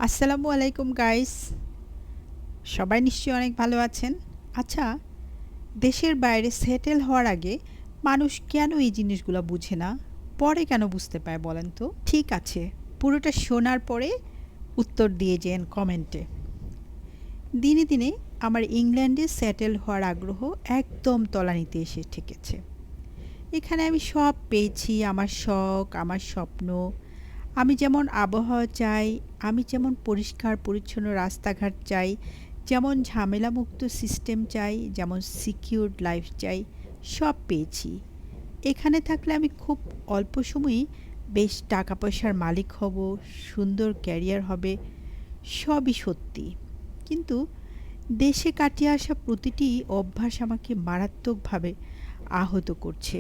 আসসালামু আলাইকুম গাইস। সবাই নিশ্চয়ই অনেক ভালো আছেন। আচ্ছা, দেশের বাইরে সেটেল হওয়ার আগে মানুষ কেন এই জিনিসগুলো বুঝে না? পরে কেন বুঝতে পায় বলেন তো? ঠিক আছে, পুরোটা শোনার পরে উত্তর দিয়ে যেন কমেন্টে। দিনে দিনে আমার ইংল্যান্ডে সেটেল হওয়ার আগ্রহ একদম তলানিতে এসে ঠেকেছে। এখানে আমি সব পেয়েছি, আমার শখ, আমার স্বপ্ন। আমি যেমন আবহাওয়া চাই, আমি যেমন পরিষ্কার পরিচ্ছন্ন রাস্তাঘাট চাই, যেমন ঝামেলামুক্ত সিস্টেম চাই, যেমন সিকিউরড লাইফ চাই, সব পেয়েছি। এখানে থাকলে আমি খুব অল্প সময়েই বেশ টাকা পয়সার মালিক হব, সুন্দর ক্যারিয়ার হবে, সবই সত্যি। কিন্তু দেশে কাটিয়ে আসা প্রতিটি অভ্যাস আমাকে মারাত্মকভাবে আহত করছে।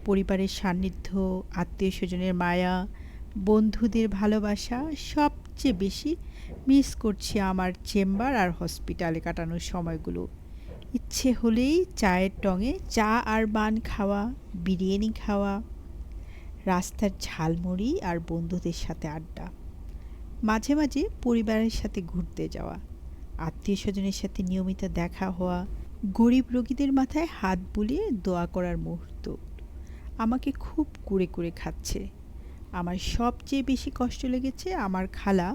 পরিবারের সান্নিধ্য, আত্মীয়স্বজনের মায়া, বন্ধুদের ভালোবাসা, সবচেয়ে বেশি মিস করছি আমার চেম্বার আর হসপিটালে কাটানোর সময়গুলো। ইচ্ছে হলেই চায়ের টঙে চা আর পান খাওয়া, বিরিয়ানি খাওয়া, রাস্তার ঝালমুড়ি আর বন্ধুদের সাথে আড্ডা। মাঝে মাঝে পরিবারের সাথে ঘুরতে যাওয়া, আত্মীয়স্বজনের সাথে নিয়মিত দেখা হওয়া, গরিব রোগীদের মাথায় হাত বুলিয়ে দোয়া করার মুহূর্ত আমাকে খুব কুরে কুরে খাচ্ছে। আমার সবচেয়ে বেশি কষ্ট লেগেছে আমার খালা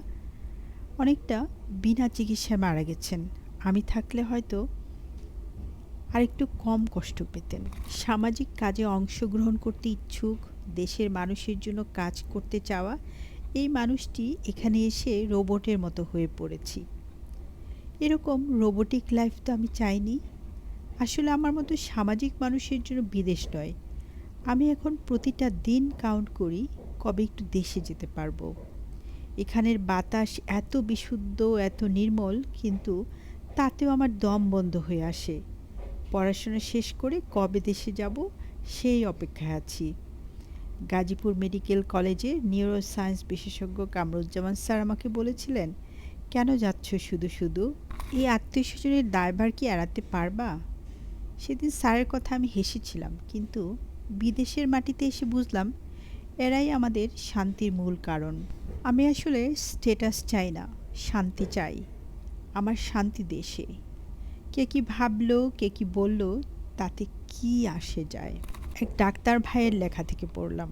অনেকটা বিনা চিকিৎসায় মারা গেছেন। আমি থাকলে হয়তো আরেকটু কম কষ্ট পেতেন। সামাজিক কাজে অংশগ্রহণ করতে ইচ্ছুক, দেশের মানুষের জন্য কাজ করতে চাওয়া এই মানুষটি এখানে এসে রোবটের মতো হয়ে পড়েছি। এরকম রোবটিক লাইফ তো আমি চাইনি। আসলে আমার মতো সামাজিক মানুষের জন্য বিদেশ নয়। আমি এখন প্রতিটা দিন কাউন্ট করি কবে একটু দেশে যেতে পারবো। এখানের বাতাস এত বিশুদ্ধ, এত নির্মল, কিন্তু তাতেও আমার দম বন্ধ হয়ে আসে। পড়াশোনা শেষ করে কবে দেশে যাব সেই অপেক্ষায় আছি। গাজীপুর মেডিকেল কলেজে নিউরো সায়েন্স বিশেষজ্ঞ কামরুজ্জামান স্যার আমাকে বলেছিলেন, কেন যাচ্ছ শুধু শুধু? এই আত্মীয়স্বজনের দায়ভার কি এড়াতে পারবা? সেদিন স্যারের কথা আমি হেসেছিলাম, কিন্তু বিদেশের মাটিতে এসে বুঝলাম এরাই আমাদের শান্তির মূল কারণ। আমি আসলে স্ট্যাটাস চাই না, শান্তি চাই। আমার শান্তি দেশে। কে কি ভাবলো, কে কি বলল, তাতে কি আসে যায়? এক ডাক্তার ভাইয়ের লেখা থেকে পড়লাম।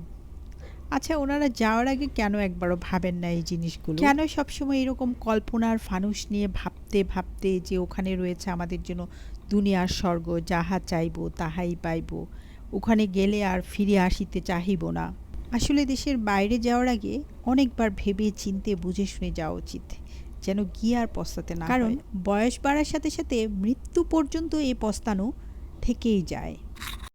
আচ্ছা, ওনারা যাওয়ার আগে কেন একবারও ভাবেন না এই জিনিসগুলো? কেন সবসময় এরকম কল্পনার ফানুস নিয়ে ভাবতে ভাবতে যে ওখানে রয়েছে আমাদের জন্য দুনিয়ার স্বর্গ, যাহা চাইব তাহাই পাইব, ওখানে গেলে আর ফিরে আসিতে চাহিব না। আসলে দেশের বাইরে যাওয়ার আগে অনেকবার ভেবে চিনতে বুঝে শুনে যাওয়া উচিত, যেন গিয়ে আর পস্তাতে না হয়। কারণ বয়স বাড়ার সাথে সাথে মৃত্যু পর্যন্ত এই পস্তানো থেকেই যায়।